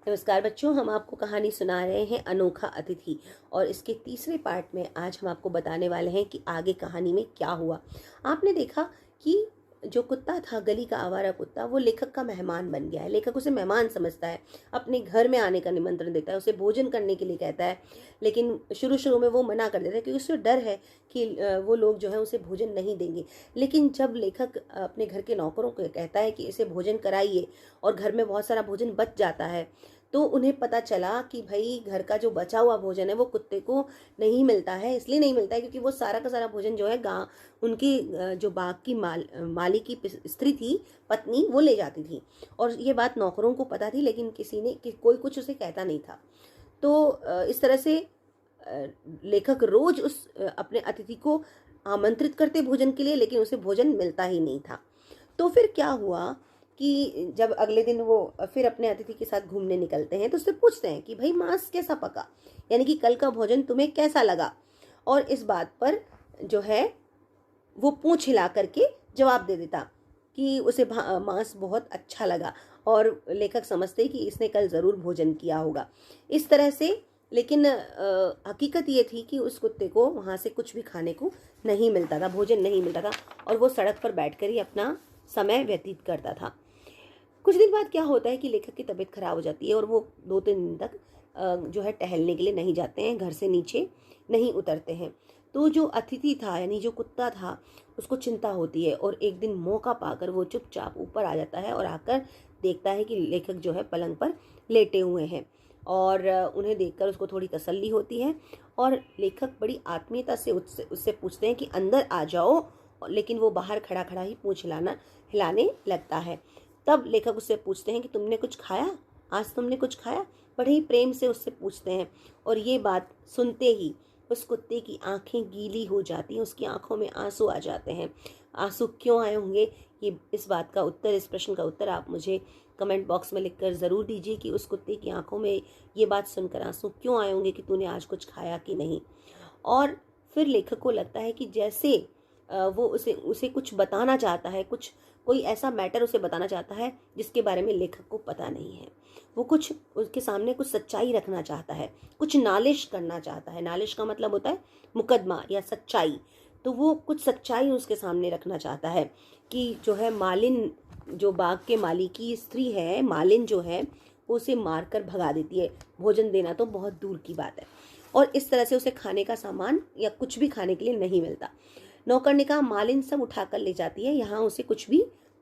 नमस्कार बच्चों, हम आपको कहानी सुना रहे हैं अनोखा अतिथि। और इसके तीसरे पार्ट में आज हम आपको बताने वाले हैं कि आगे कहानी में क्या हुआ। आपने देखा कि जो कुत्ता था, गली का आवारा कुत्ता, वो लेखक का मेहमान बन गया है। लेखक उसे मेहमान समझता है, अपने घर में आने का निमंत्रण देता है, उसे भोजन करने के लिए कहता है। लेकिन शुरू शुरू में वो मना कर देता है क्योंकि उसे डर है कि वो लोग जो है उसे भोजन नहीं देंगे। लेकिन जब लेखक अपने घर के नौकरों को कहता है कि इसे भोजन कराइए और घर में बहुत सारा भोजन बच जाता है, तो उन्हें पता चला कि भाई घर का जो बचा हुआ भोजन है वो कुत्ते को नहीं मिलता है। इसलिए नहीं मिलता है क्योंकि वो सारा का सारा भोजन जो है गाँव उनकी जो बाग की माली की स्त्री थी, पत्नी, वो ले जाती थी। और ये बात नौकरों को पता थी, लेकिन कोई कुछ उसे कहता नहीं था। तो इस तरह से लेखक रोज उस अपने अतिथि को आमंत्रित करते भोजन के लिए, लेकिन उसे भोजन मिलता ही नहीं था। तो फिर क्या हुआ कि जब अगले दिन वो फिर अपने अतिथि के साथ घूमने निकलते हैं तो उससे पूछते हैं कि भाई मांस कैसा पका, यानी कि कल का भोजन तुम्हें कैसा लगा। और इस बात पर जो है वो पूंछ हिला करके जवाब दे देता कि उसे मांस बहुत अच्छा लगा। और लेखक समझते कि इसने कल ज़रूर भोजन किया होगा। इस तरह से, लेकिन हकीकत ये थी कि उस कुत्ते को वहाँ से कुछ भी खाने को नहीं मिलता था, भोजन नहीं मिलता था, और वो सड़क पर बैठकर ही अपना समय व्यतीत करता था। कुछ दिन बाद क्या होता है कि लेखक की तबीयत खराब हो जाती है और वो 2-3 दिन तक जो है टहलने के लिए नहीं जाते हैं, घर से नीचे नहीं उतरते हैं। तो जो अतिथि था, यानी जो कुत्ता था, उसको चिंता होती है और एक दिन मौका पाकर वो चुपचाप ऊपर आ जाता है और आकर देखता है कि लेखक जो है पलंग पर लेटे हुए हैं। और उन्हें देखकर उसको थोड़ी तसल्ली होती है और लेखक बड़ी आत्मीयता से उससे पूछते हैं कि अंदर आ जाओ। लेकिन वो बाहर खड़ा खड़ा ही पूंछ हिलाने लगता है। तब लेखक उससे पूछते हैं कि तुमने कुछ खाया, आज तुमने कुछ खाया। बड़े ही प्रेम से उससे पूछते हैं। और ये बात सुनते ही उस कुत्ते की आंखें गीली हो जाती हैं, उसकी आंखों में आंसू आ जाते हैं। आंसू क्यों आए होंगे, ये इस बात का उत्तर, इस प्रश्न का उत्तर आप मुझे कमेंट बॉक्स में लिखकर ज़रूर दीजिए कि उस कुत्ते की आंखों में ये बात सुनकर आंसू क्यों आए होंगे कि तूने आज कुछ खाया कि नहीं। और फिर लेखक को लगता है कि जैसे वो उसे कुछ बताना चाहता है, कोई ऐसा मैटर उसे बताना चाहता है जिसके बारे में लेखक को पता नहीं है। वो कुछ उसके सामने कुछ सच्चाई रखना चाहता है, कुछ नालिश करना चाहता है। नालिश का मतलब होता है मुकदमा या सच्चाई। तो वो कुछ सच्चाई उसके सामने रखना चाहता है कि जो है मालिन, जो बाग के माली की स्त्री है, मालिन जो है, वो उसे मारकर भगा देती है। भोजन देना तो बहुत दूर की बात है। और इस तरह से उसे खाने का सामान या कुछ भी खाने के लिए नहीं मिलता। नौकर ने कहा मालिन सब उठाकर ले जाती है, यहाँ उसे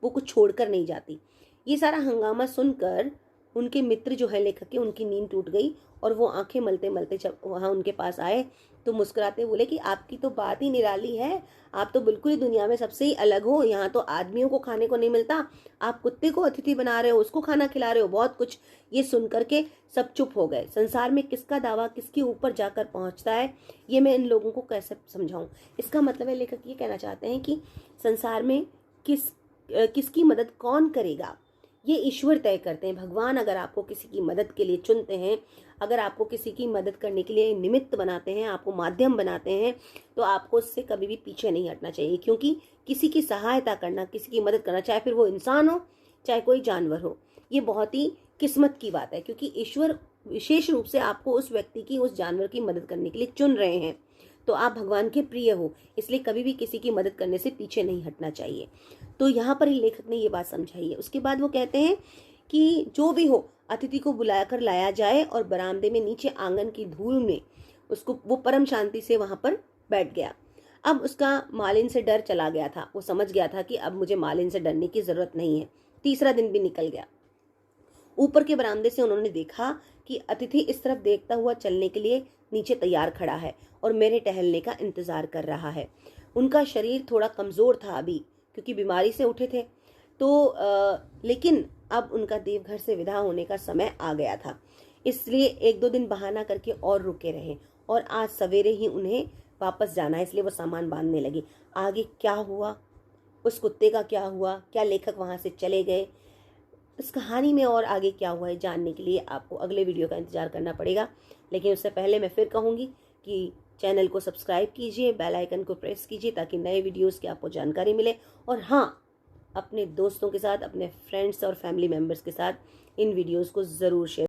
वो कुछ छोड़कर नहीं जाती। ये सारा हंगामा सुनकर उनके मित्र जो है लेखक के, उनकी नींद टूट गई और वो आंखें मलते मलते जब वहाँ उनके पास आए तो मुस्कुराते बोले कि आपकी तो बात ही निराली है, आप तो बिल्कुल ही दुनिया में सबसे ही अलग हो। यहाँ तो आदमियों को खाने को नहीं मिलता, आप कुत्ते को अतिथि बना रहे हो, उसको खाना खिला रहे हो, बहुत कुछ। ये सुन करके सब चुप हो गए। संसार में किसका दावा किसके ऊपर जाकर पहुंचता है, ये मैं इन लोगों को कैसे समझाऊं। इसका मतलब है लेखक ये कहना चाहते हैं कि संसार में किसकी मदद कौन करेगा, ये ईश्वर तय करते हैं। भगवान अगर आपको किसी की मदद के लिए चुनते हैं, अगर आपको किसी की मदद करने के लिए निमित्त बनाते हैं, आपको माध्यम बनाते हैं, तो आपको उससे कभी भी पीछे नहीं हटना चाहिए। क्योंकि किसी की सहायता करना, किसी की मदद करना, चाहे फिर वो इंसान हो चाहे कोई जानवर हो, ये बहुत ही किस्मत की बात है। क्योंकि ईश्वर विशेष रूप से आपको उस व्यक्ति की, उस जानवर की मदद करने के लिए चुन रहे हैं, तो आप भगवान के प्रिय हो। इसलिए कभी भी किसी की मदद करने से पीछे नहीं हटना चाहिए। तो यहाँ पर ही लेखक ने ये बात समझाई है। उसके बाद वो कहते हैं कि जो भी हो, अतिथि को बुलाकर लाया जाए। और बरामदे में नीचे आंगन की धूल में वो परम शांति से वहां पर बैठ गया। अब उसका मालिन से डर चला गया था। वो समझ गया था कि अब मुझे मालिन से डरने की जरूरत नहीं है। तीसरा दिन भी निकल गया। ऊपर के बरामदे से उन्होंने देखा कि अतिथि इस तरफ देखता हुआ चलने के लिए नीचे तैयार खड़ा है और मेरे टहलने का इंतजार कर रहा है। उनका शरीर थोड़ा कमजोर था अभी, क्योंकि बीमारी से उठे थे। तो लेकिन अब उनका देवघर से विदा होने का समय आ गया था। इसलिए 1-2 दिन बहाना करके और रुके रहे और आज सवेरे ही उन्हें वापस जाना है, इसलिए वो सामान बांधने लगे। आगे क्या हुआ, उस कुत्ते का क्या हुआ, क्या लेखक वहां से चले गए, इस कहानी में और आगे क्या हुआ है, जानने के लिए आपको अगले वीडियो का इंतजार करना पड़ेगा। लेकिन उससे पहले मैं फिर कहूँगी कि चैनल को सब्सक्राइब कीजिए, बेल आइकन को प्रेस कीजिए ताकि नए वीडियोस की आपको जानकारी मिले। और हाँ, अपने दोस्तों के साथ, अपने फ्रेंड्स और फैमिली मेम्बर्स के साथ इन वीडियोस को ज़रूर शेयर